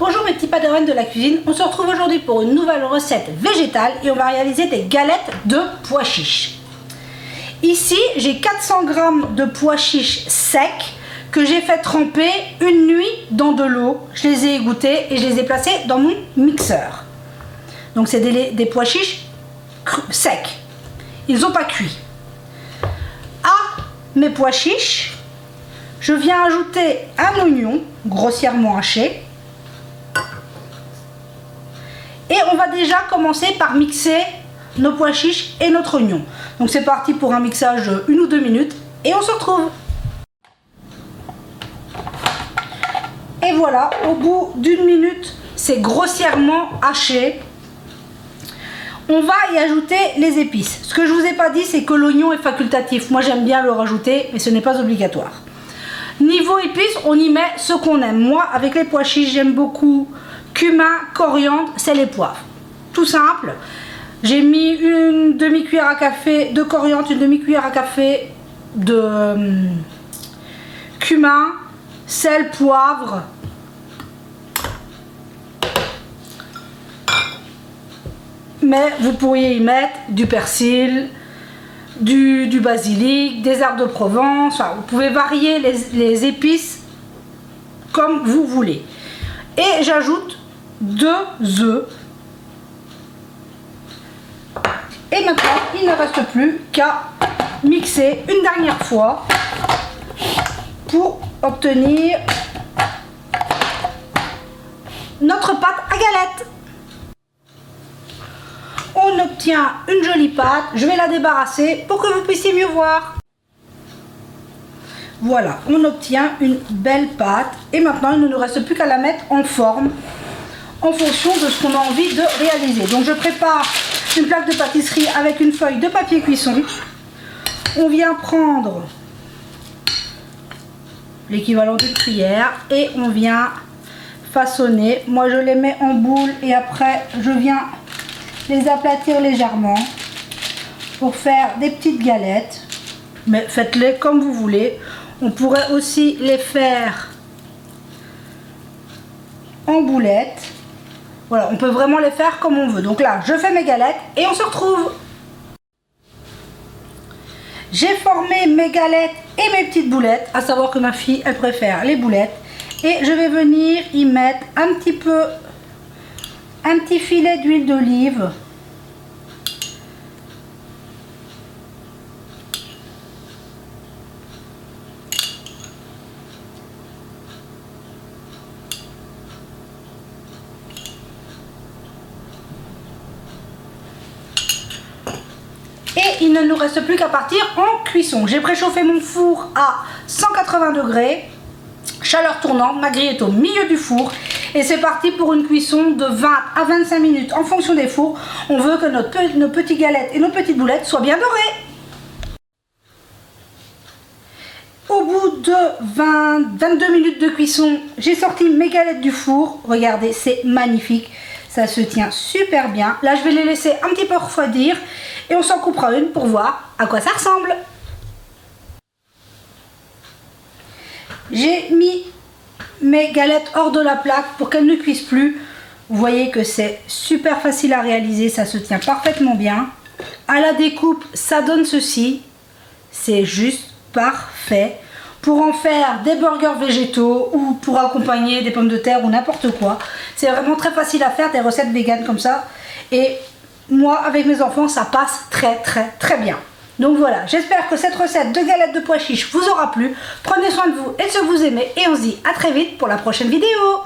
Bonjour mes petits padawans de la cuisine, on se retrouve aujourd'hui pour une nouvelle recette végétale et on va réaliser des galettes de pois chiches. Ici j'ai 400 g de pois chiches secs que j'ai fait tremper une nuit dans de l'eau. Je les ai égouttés et je les ai placés dans mon mixeur. Donc c'est des pois chiches secs, ils n'ont pas cuit. À mes pois chiches, je viens ajouter un oignon grossièrement haché. Et on va déjà commencer par mixer nos pois chiches et notre oignon. Donc c'est parti pour un mixage de 1 ou 2 minutes et on se retrouve. Et voilà, au bout d'1 minute, c'est grossièrement haché. On va y ajouter les épices. Ce que je vous ai pas dit, c'est que l'oignon est facultatif. Moi j'aime bien le rajouter, mais ce n'est pas obligatoire. Niveau épices, on y met ce qu'on aime. Moi, avec les pois chiches, j'aime beaucoup cumin, coriandre, sel et poivre. Tout simple. J'ai mis une demi-cuillère à café de coriandre, une demi-cuillère à café de cumin, sel, poivre. Mais vous pourriez y mettre du persil, du basilic, des herbes de Provence. Enfin, vous pouvez varier les épices comme vous voulez. Et j'ajoute 2 œufs. Et maintenant, il ne reste plus qu'à mixer une dernière fois pour obtenir notre pâte à galette. On obtient une jolie pâte. Je vais la débarrasser pour que vous puissiez mieux voir. Voilà, on obtient une belle pâte. Et maintenant, il ne nous reste plus qu'à la mettre en forme en fonction de ce qu'on a envie de réaliser. Donc je prépare une plaque de pâtisserie avec une feuille de papier cuisson. On vient prendre l'équivalent d'une cuillère et on vient façonner. Moi je les mets en boule et après je viens les aplatir légèrement pour faire des petites galettes. Mais faites-les comme vous voulez. On pourrait aussi les faire en boulettes. Voilà, on peut vraiment les faire comme on veut. Donc là, je fais mes galettes et on se retrouve. J'ai formé mes galettes et mes petites boulettes. À savoir que ma fille, elle préfère les boulettes. Et je vais venir y mettre un petit filet d'huile d'olive. Et il ne nous reste plus qu'à partir en cuisson. J'ai préchauffé mon four à 180 degrés, chaleur tournante, ma grille est au milieu du four. Et c'est parti pour une cuisson de 20 à 25 minutes en fonction des fours. On veut que nos petites galettes et nos petites boulettes soient bien dorées. Au bout de 22 minutes de cuisson, j'ai sorti mes galettes du four. Regardez, c'est magnifique. Ça se tient super bien. Là, je vais les laisser un petit peu refroidir et on s'en coupera une pour voir à quoi ça ressemble. J'ai mis mes galettes hors de la plaque pour qu'elles ne cuisent plus. Vous voyez que c'est super facile à réaliser, ça se tient parfaitement bien. À la découpe, ça donne ceci. C'est juste parfait. Pour en faire des burgers végétaux ou pour accompagner des pommes de terre ou n'importe quoi. C'est vraiment très facile à faire, des recettes véganes comme ça. Et moi, avec mes enfants, ça passe très bien. Donc voilà, j'espère que cette recette de galettes de pois chiches vous aura plu. Prenez soin de vous et de ce que vous aimez. Et on se dit à très vite pour la prochaine vidéo.